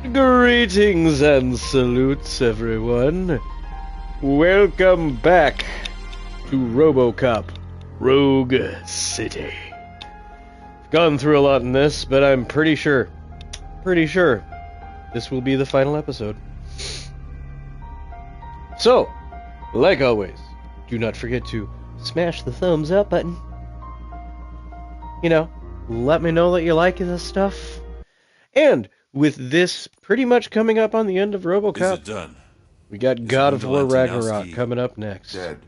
Greetings and salutes, everyone. Welcome back to Robocop Rogue City. Gone through a lot in this, but I'm pretty sure this will be the final episode. So, like always, do not forget to smash the thumbs up button. You know, let me know that you like this stuff. And with this pretty much coming up on the end of Robocop, Is it done? we got God of War Ragnarok coming up next. Dead.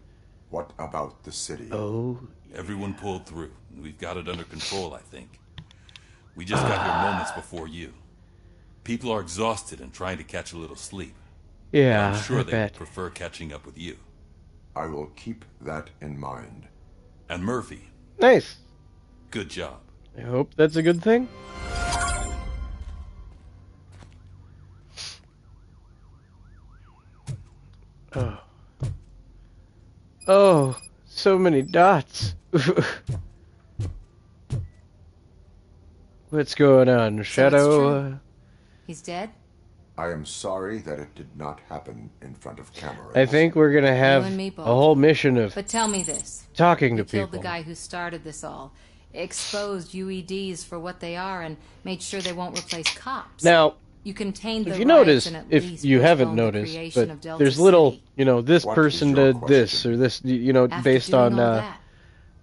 What about the city? Oh, Everyone pulled through. We've got it under control, I think. We just got here moments before you. People are exhausted and trying to catch a little sleep. yeah, I'm sure I they bet. would prefer catching up with you. I will keep that in mind. And Murphy, Nice. good job. I hope that's a good thing. Oh, so many dots. What's going on, Shadow? He's dead? I am sorry that it did not happen in front of cameras. I think we're gonna have and me a both. whole mission of But tell me this. talking to You killed people. the guy who started this all, exposed UEDs for what they are, and made sure they won't replace cops. Now, You contained the if you riots notice, and at if least you haven't postponed the noticed, creation but of Delta there's little, City. you know, this What person is your did this question? or this, you know, After based doing on all that,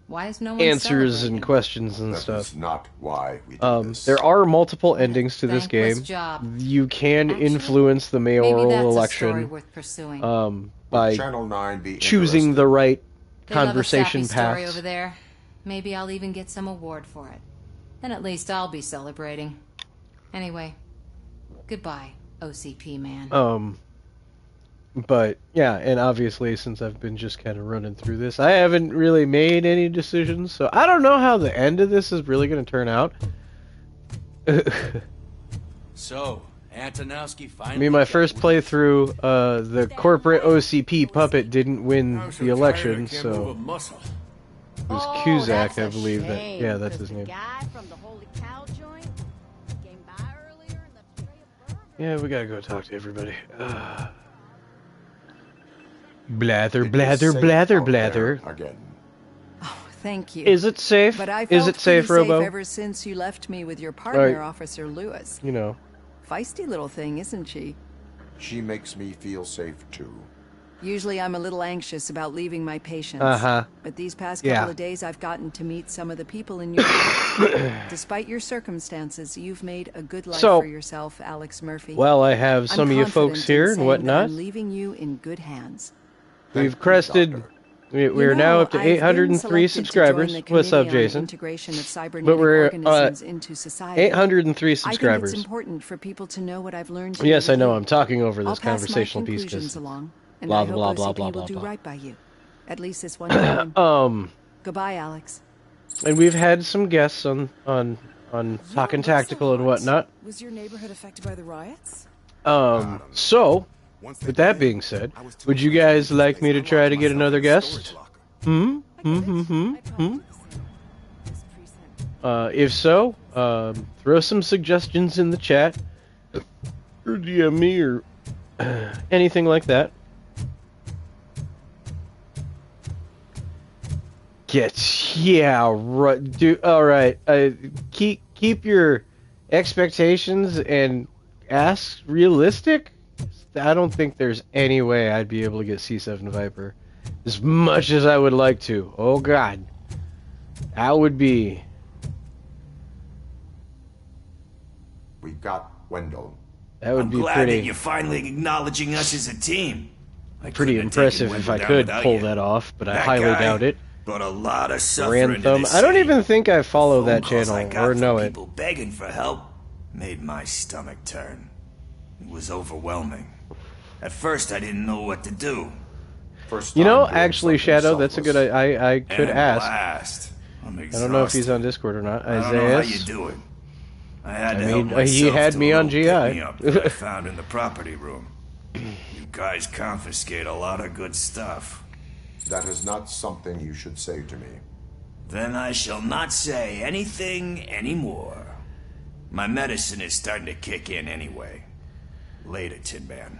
why is no one answers and celebrating? questions and That stuff. is not why we do this. There are multiple endings to this Thankless game. job. You can Actually, influence the Maybe mayoral that's a story election worth pursuing. Would by Channel 9 be choosing interested? the right They love a conversation sappy story paths. over there. Maybe I'll even get some award for it. Then at least I'll be celebrating. Anyway, goodbye, OCP man. But yeah, and obviously since I've been just kind of running through this, I haven't really made any decisions, so I don't know how the end of this is really going to turn out. So, Antonowski finally. I mean, my got first wind. playthrough, the corporate OCP puppet didn't win I'm so the tired, election, I can't move a so muscle. it was Oh, Cusack, that's I a believe that. shame, Yeah, that's 'cause his name. The guy from the Holy Cow joint came by earlier and left a tray of burgers. Yeah, we gotta go talk to everybody. Blather, It is blather, safe blather, out blather. there Again. Thank you. Is it safe? But I Is felt it safe, pretty Robo? ever since you left me with your partner, Right. Officer Lewis. You know. Feisty little thing, isn't she? She makes me feel safe too. Usually I'm a little anxious about leaving my patients. Uh-huh. But these past Yeah. couple of days I've gotten to meet some of the people in your life. Despite your circumstances, you've made a good life So, for yourself, Alex Murphy. Well, I have I'm some of you folks confident in here and saying that whatnot. I'm leaving you in good hands. We've Thank you, crested. Doctor. We're You now know, up to I've been 803 selected to subscribers. join the What's up, Committee on Jason? Integration of cybernetic But we're organisms into society. 803 I think subscribers. it's important for people to know what I've learned. Yes, here I with know. you. I'm talking over I'll this pass conversational my piece conclusions because along, and blah, I hope blah, blah, OCP blah, will blah, do blah. right by you. At least this one time. Goodbye, Alex. and we've had some guests on Talking Tactical and whatnot. Was your neighborhood affected by the riots? So, with that being said, would you guys like me to try to get another guest? If so, throw some suggestions in the chat, or DM me, or anything like that. Yeah, right. All right. Keep your expectations and ask realistic. I don't think there's any way I'd be able to get C7 Viper as much as I would like to. Oh God, that would be. We got Wendell. That would I'm be glad pretty that you're finally acknowledging us as a team. I pretty couldn't have taken impressive if Wendell I down could without pull you. that off, but I That highly guy doubt it. Brought a lot of suffering into Grantham. this I don't city. even think I follow The that phone calls I channel got or from know it. people begging for help made my stomach turn. It was overwhelming. At first, I didn't know what to do. First You know, time doing actually, something Shadow, that's a good. selfless. I could And ask. blast. I'm I don't know if he's exhausted. on Discord or not. I don't know how you Isaiah. do it. I had I to mean, help he myself had to me a on little GI. pick-me-up that I found in the property room. You guys confiscate a lot of good stuff. That is not something you should say to me. Then I shall not say anything anymore. My medicine is starting to kick in anyway. Later, Tin Man.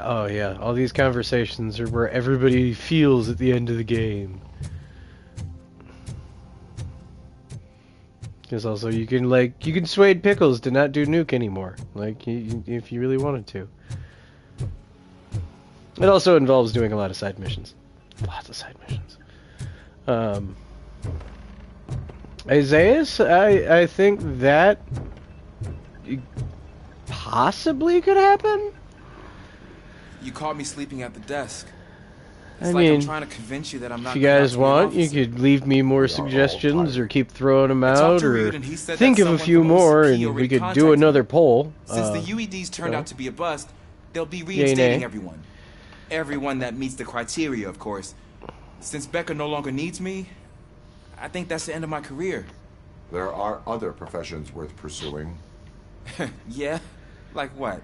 Oh yeah, all these conversations are where everybody feels at the end of the game. Because also you can sway Pickles to not do Nuke anymore, like if you really wanted to. It also involves doing a lot of side missions, lots of side missions. Isaias, I think that possibly could happen. You caught me sleeping at the desk. It's I like I'm mean, trying to convince you that I'm not. if you guys good enough want, to be you an officer. could leave me more We are all suggestions, or tired. keep throwing them I talked out, to or Reed and he said think that of a someone few from more, OCP and already we could do contacted another me. poll. Since the UEDs turned yeah. out to be a bust, they'll be Yay, reinstating nay. everyone. Everyone that meets the criteria, of course. Since Becca no longer needs me, I think that's the end of my career. There are other professions worth pursuing. Yeah? Like what?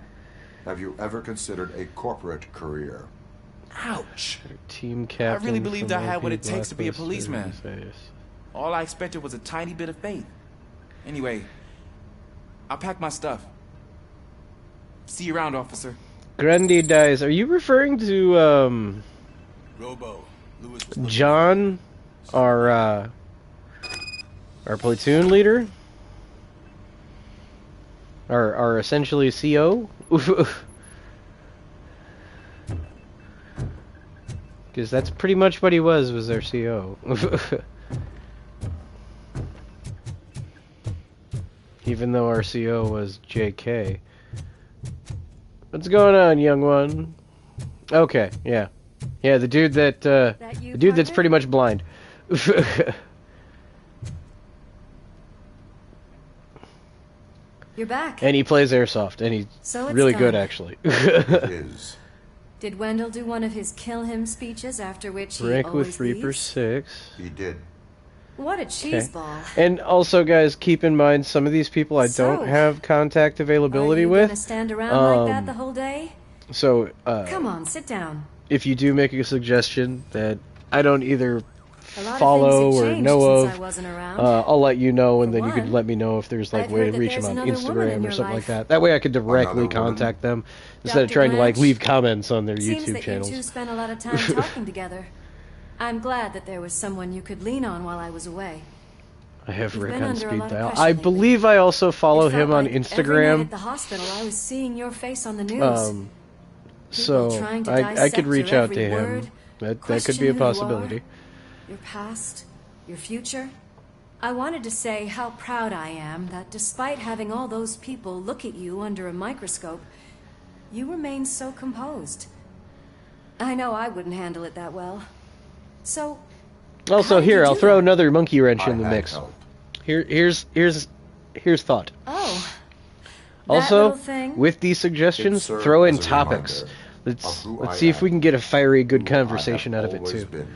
Have you ever considered a corporate career? Ouch! Team captain. really believed from I had what LP it takes to be a Blockbuster policeman. Isaias. All I expected was a tiny bit of faith. Anyway, I'll pack my stuff. See you around, officer. Grundy dies. Are you referring to Robo, Lewis was John, our platoon leader? Our essentially CO? Because that's pretty much what he was our CO. Even though our CO was JK. What's going on, young one? Okay, yeah. Yeah, the dude that, the dude that's pretty much blind. You're back. And he plays airsoft, and he's So it's really done. good, actually. It is. Did Wendell do one of his kill him speeches after which he Rank always with Reaper leaves? 6. He did. What a cheeseball. And also, guys, keep in mind, some of these people I So, don't have contact availability Are you with. gonna stand around like that the whole day? So, Come on, sit down. if you do make a suggestion that I don't either A lot follow of things have or changed know since of, I wasn't around. I'll let you know, and For then you could one, let me know if there's like I've way heard to that reach them there's on another woman in Instagram or your something like life. that. That way I could directly Another woman? contact them instead of Dr. trying to like Blanche, leave comments on their Seems YouTube that channels. you two spent a lot of time talking together. I'm glad that there was someone you could lean on while I was away. I have You've Rick been on under a speed lot of dial. pressure I lately. believe I also follow It felt him on like Every night Instagram. at the hospital, I was seeing your face on the news. So trying to I could dissect reach your out to every him. word, That could question be a who you are, possibility. Your past, your future. I wanted to say how proud I am that despite having all those people look at you under a microscope, you remain so composed. I know I wouldn't handle it that well. So, Also, how did here you I'll do throw that? another monkey wrench I in the had mix. help. Here's thought. Oh. That Also, little thing? with these It suggestions, served throw in as a topics. reminder Let's of who let's I see if we am, can get a fiery, good who I have conversation out of it always too. been.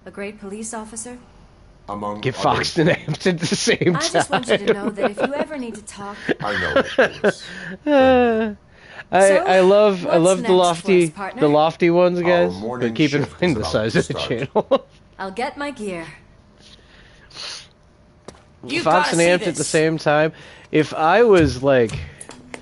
A great police officer? Among Get other Foxed and things. Amped at the same I just want you to time. know that if you ever need to talk, I know, of course. I love what's the next for lofty us, partner? the lofty ones, guys. morning But keep in shift mind is the about size to of the start. channel. I'll get my gear. You've Fox gotta and see Amped at the this. same time. If I was like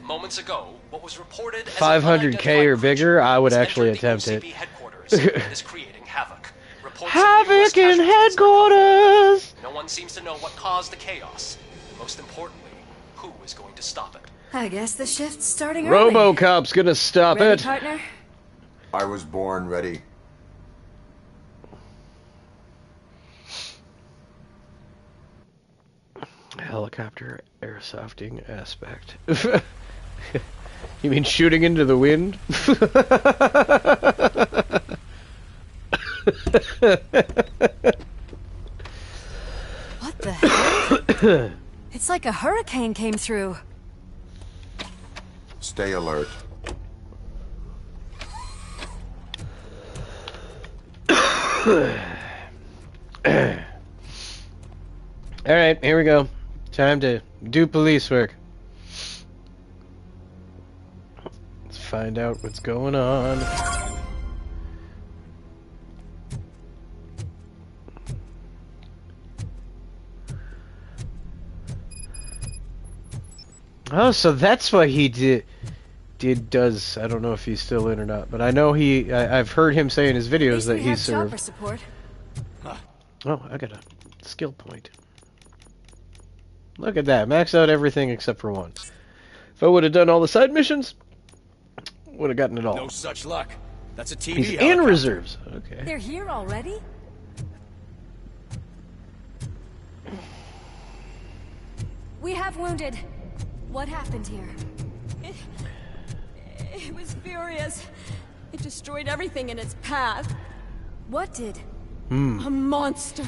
Moments ago, what was reported as 500K or bigger, I would has actually entered the attempt it. OCP headquarters and is creating havoc. Reports of Havoc numerous in casualties are headquarters. No one seems to know what caused the chaos. Most importantly, who is going to stop it? I guess the shift's starting early. Robocop's gonna stop Ready, it. partner? I was born ready. Helicopter airsofting aspect. You mean shooting into the wind? What the hell? It's like a hurricane came through. Stay alert. Alright, here we go. Time to do police work. Let's find out what's going on. Oh, so that's what he does. I don't know if he's still in or not, but I know I've heard him say in his videos that he served. Support. Oh, I got a skill point. Look at that. Max out everything except for one. If I would have done all the side missions, would have gotten it all. No such luck. That's a TV He's in helicopter. reserves. Okay. They're here already? We have wounded. What happened here? It was furious. It destroyed everything in its path. What did? A monster.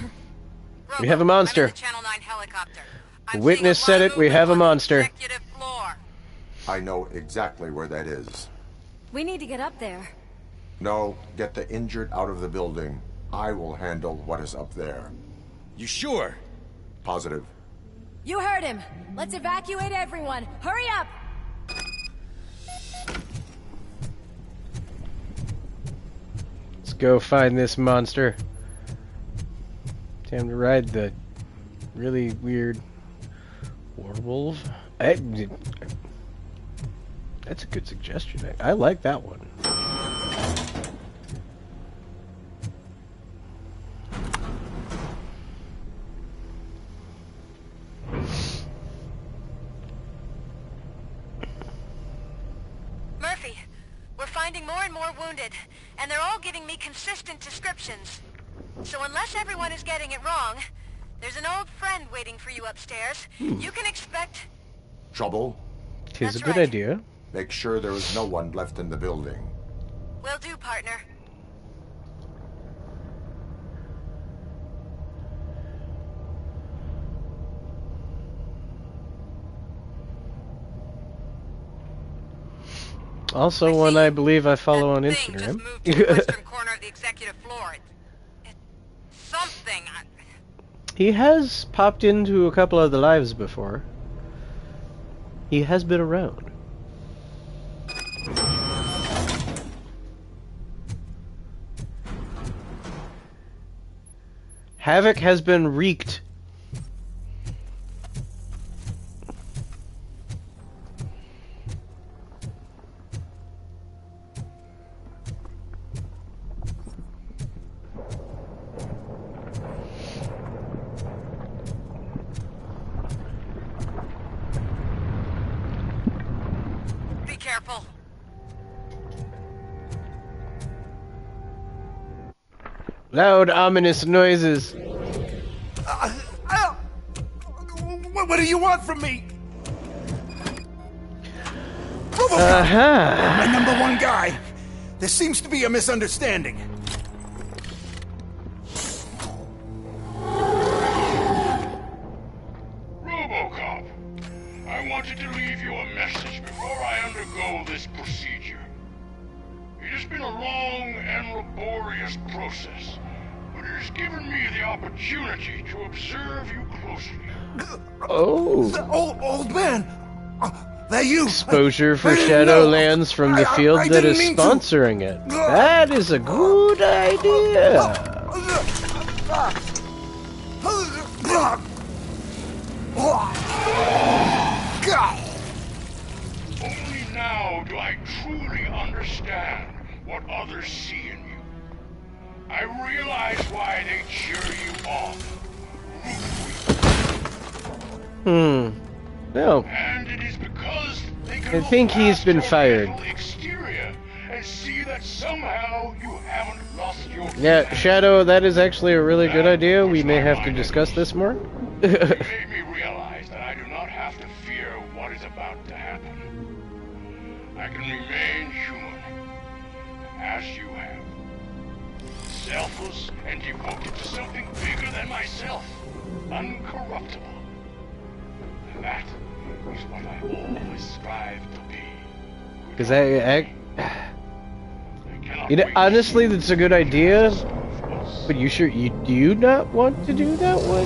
We have a monster. Channel 9 helicopter. The witness said it. We have a monster. I know exactly where that is. We need to get up there. No, get the injured out of the building. I will handle what is up there. You sure? Positive. You heard him. Let's evacuate everyone. Hurry up! Let's go find this monster. Time to ride the really weird werewolf. That's a good suggestion. I like that one. Murphy, we're finding more and more wounded, and they're all giving me consistent descriptions. So unless everyone is getting it wrong, there's an old friend waiting for you upstairs. You can expect... Trouble? Tis a good idea. Make sure there is no one left in the building. Will do, partner. Also, one I believe I follow on Instagram. Moved to the western corner of the executive floor. It's something. He has popped into a couple of the lives before. He has been around. Havoc has been wreaked. Be careful. Loud, ominous noises. What do you want from me? Robocop! Uh-huh. My number one guy. There seems to be a misunderstanding. Robocop, I wanted to leave you a message before I undergo this procedure. It has been a long and laborious process, but it has given me the opportunity to observe you closely. Oh. Old man! That you? Exposure for Shadowlands from the field that is sponsoring it. That is a good idea. Only now do I truly understand what others see in you. I realize why they cheer you on. No. And it is because they can I think he's been fired. Exterior and see that somehow you haven't lost your Yeah, Shadow, that is actually a really good idea. We may have to discuss this more. You made me realize that I do not have to fear what is about to happen. I can remain human, as you have. Selfless and devoted to something bigger than myself. Uncorruptible. That is what I always strive to be. Because honestly, that's a good idea. But you sure do you not want to do that one?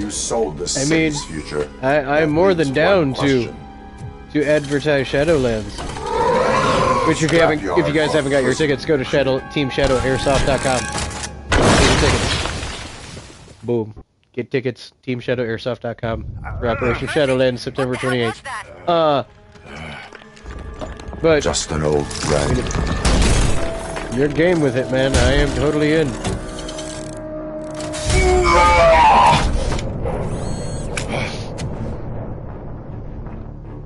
You sold the city's future. I'm more than down to advertise Shadowlands. Which if you guys haven't got your tickets, go to TeamShadowAirsoft.com. Get your tickets. Boom. Get tickets, teamshadowairsoft.com for Operation Shadowland, September 28th. But just an old friend. You're game with it, man. I am totally in.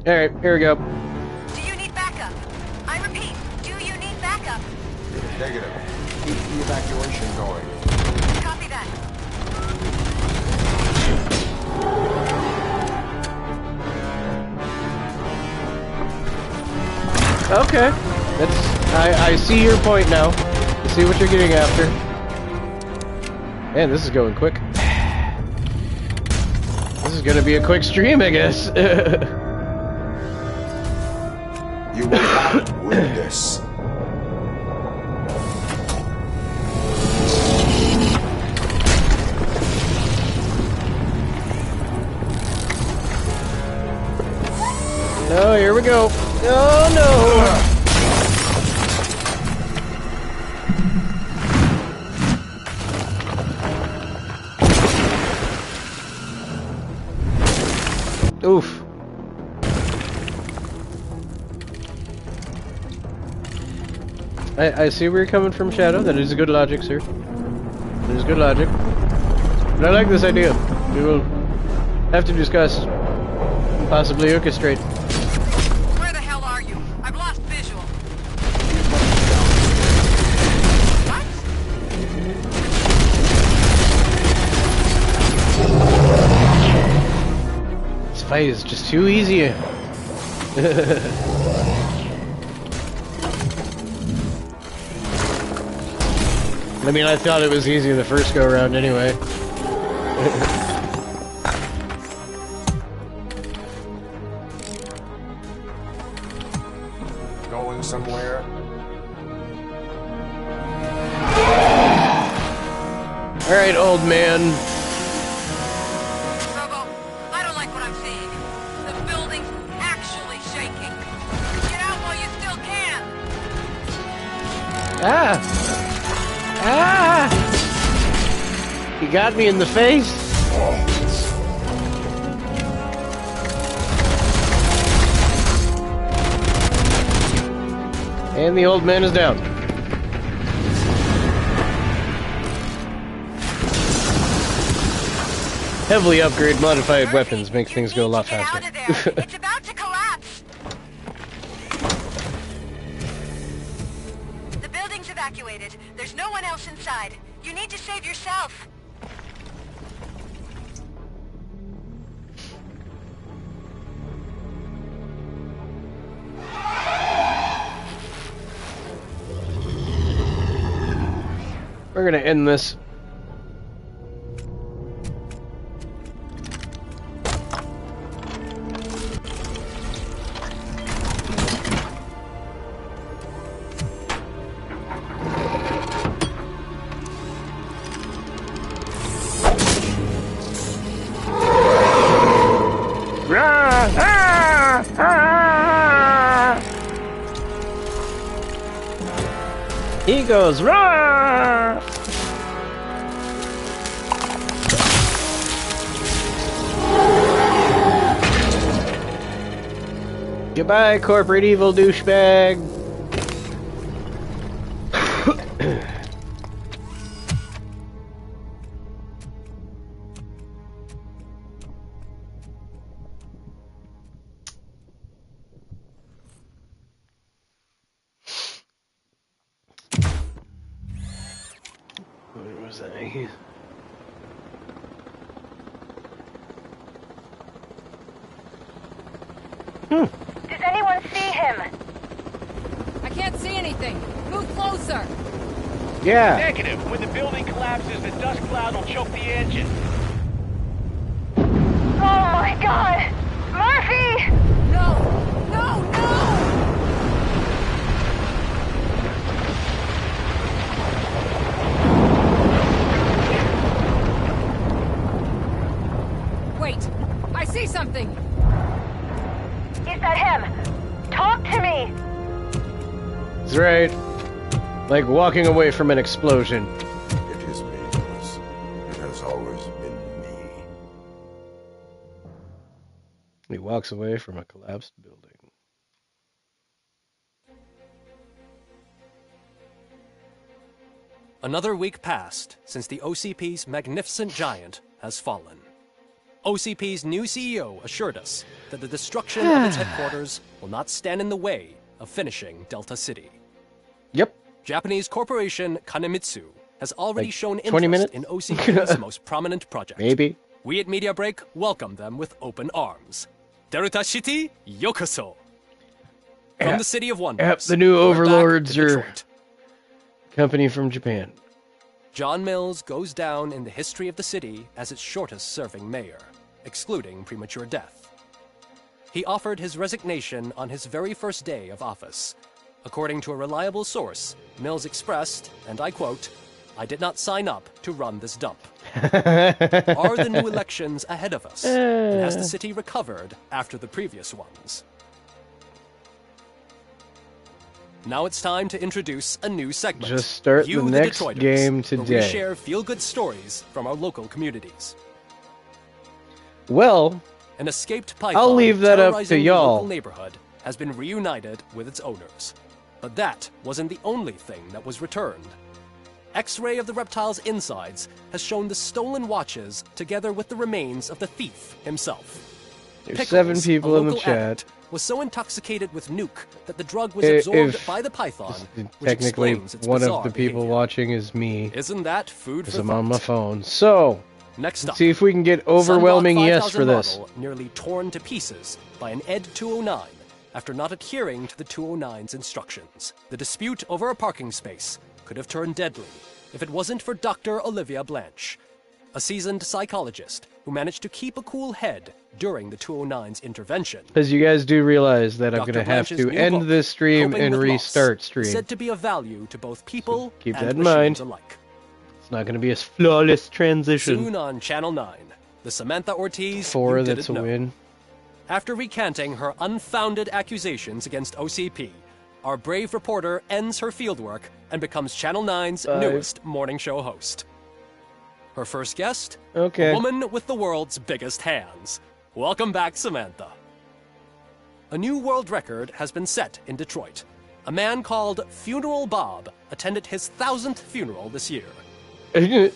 Alright, here we go. Do you need backup? I repeat, do you need backup? Negative. Keep the evacuation going. Copy that. Okay. I see your point now. I see what you're getting after. Man, this is going quick. This is gonna be a quick stream, I guess. You will not win this. Oh, here we go. Oh no! Oof. I see where you're coming from, Shadow. That is good logic, sir. That is good logic. But I like this idea. We will have to discuss and possibly orchestrate. Where the hell are you? I've lost visual. What? This fight is just too easy. I mean, I thought it was easy the first go around anyway. Going somewhere? Alright, old man. Robo, I don't like what I'm seeing. The building's actually shaking. Get out while you still can. Ah! Ah! He got me in the face. And the old man is down. Heavily upgrade modified weapons make things go a lot faster. It's about to collapse. The building's evacuated. There's no one else inside. You need to save yourself. We're gonna end this. He goes, "Roar!" Goodbye, corporate evil douchebag. Where was I? Does anyone see him? I can't see anything. Move closer. Yeah. Negative. When the building collapses, the dust cloud will choke the engine. Oh my god! Murphy! No! No! No! Wait! I see something! Is that him? Talk to me! That's right. Like walking away from an explosion. It is me, Lewis. It has always been me. walks away from a collapsed building. Another week passed since the OCP's magnificent giant has fallen. OCP's new CEO assured us that the destruction of its headquarters will not stand in the way of finishing Delta City. Yep. Japanese corporation Kanemitsu has already Like shown 20 interest minutes? in OCP's most prominent project. Maybe. We at Media Break welcome them with open arms. Delta City, yokoso. From the City of Wonders. Yep, the new we're back overlords to are Detroit. company from Japan. John Mills goes down in the history of the city as its shortest-serving mayor, excluding premature death. He offered his resignation on his very first day of office. According to a reliable source, Mills expressed, and I quote, "I did not sign up to run this dump." Are the new elections ahead of us? And has the city recovered after the previous ones? Now it's time to introduce a new segment. Just start You, the next Detroiters, game where today. we share feel-good stories from our local communities. Well, An escaped python I'll leave that up to terrorizing the y'all. local neighborhood has been reunited with its owners. But that wasn't the only thing that was returned. X-ray of the reptile's insides has shown the stolen watches together with the remains of the thief himself. There's Pickles, 7 people a in the local chat. addict, was so intoxicated with nuke that the drug was If absorbed by the python, which technically explains its one of bizarre the people behavior. watching is me, Isn't that food because for I'm thought? on my phone. So, Next let's up, see if we can get overwhelming Sunblock yes 5000 for this. model nearly torn to pieces by an ED 209 after not adhering to the 209's instructions. The dispute over a parking space could have turned deadly if it wasn't for Dr. Olivia Blanche, a seasoned psychologist who managed to keep a cool head during the 209's intervention. Because you guys do realize that I'm Dr. going to have Blanche's to new end book, this stream Coping and with Loss, restart stream. said to be of value to both people keep and that in machines mind. alike. It's not going to be a flawless transition. Soon on Channel 9, the Samantha Ortiz 4, you that's a didn't know. win. After recanting her unfounded accusations against OCP, our brave reporter ends her fieldwork and becomes Channel 9's 5. newest morning show host. Her first guest, Okay. a woman with the world's biggest hands. Welcome back, Samantha. A new world record has been set in Detroit. A man called Funeral Bob attended his 1000th funeral this year. The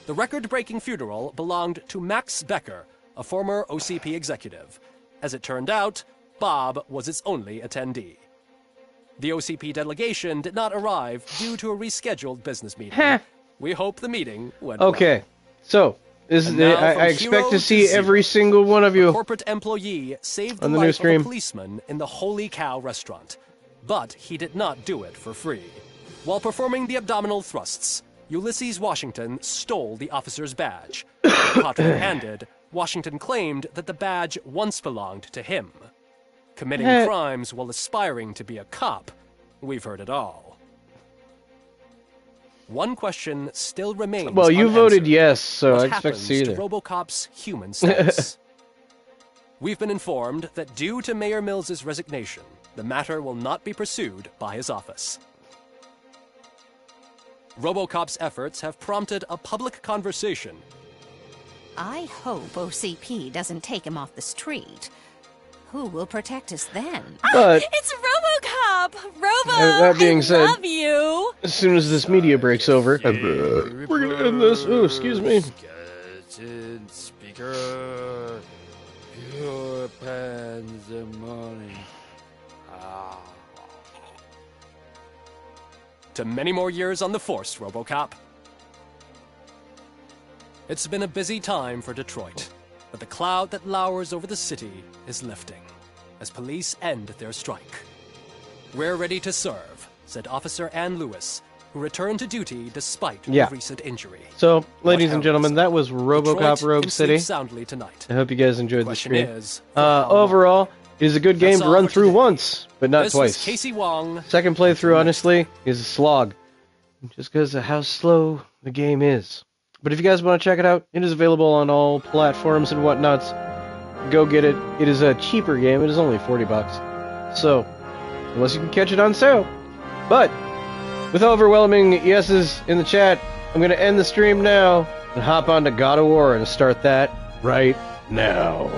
record-breaking funeral belonged to Max Becker, a former OCP executive. As it turned out, Bob was its only attendee. The OCP delegation did not arrive due to a rescheduled business meeting. We hope the meeting went Okay, so this And is now I from expect hero to to see zero. every single one of A you corporate employee saved the on the new life of a stream. policeman in the Holy Cow restaurant. But he did not do it for free. While performing the abdominal thrusts, Ulysses Washington stole the officer's badge. Caught red-handed, Washington claimed that the badge once belonged to him. Committing crimes while aspiring to be a cop, we've heard it all. One question still remains Well, you voted unanswered. yes, so What I expect to happens see you to there. Robocop's human status? We've been informed that due to Mayor Mills's resignation, the matter will not be pursued by his office. Robocop's efforts have prompted a public conversation. I hope OCP doesn't take him off the street. Who will protect us then? But It's RoboCop! Robo, that being I said, love you! as soon as this media breaks over, we're going to end this. Oh, excuse me. Skeleton speaker, your pandemonium. To many more years on the force, Robocop. It's been a busy time for Detroit, but the cloud that lowers over the city is lifting as police end their strike. We're ready to serve, said Officer Ann Lewis, who returned to duty despite Yeah. a recent injury. So, ladies and gentlemen, that was RoboCop Detroit Rogue can City. sleep soundly tonight. I hope you guys enjoyed the Question stream. is, Overall, it is a good game That's to all run for through today. once, but not This was twice. Casey Wong. Second playthrough, honestly, is a slog. Just because of how slow the game is. But if you guys want to check it out, it is available on all platforms and whatnots. Go get it. It is a cheaper game. It is only $40. So, unless you can catch it on sale. But, with overwhelming yeses in the chat, I'm going to end the stream now and hop on to God of War and start that right now.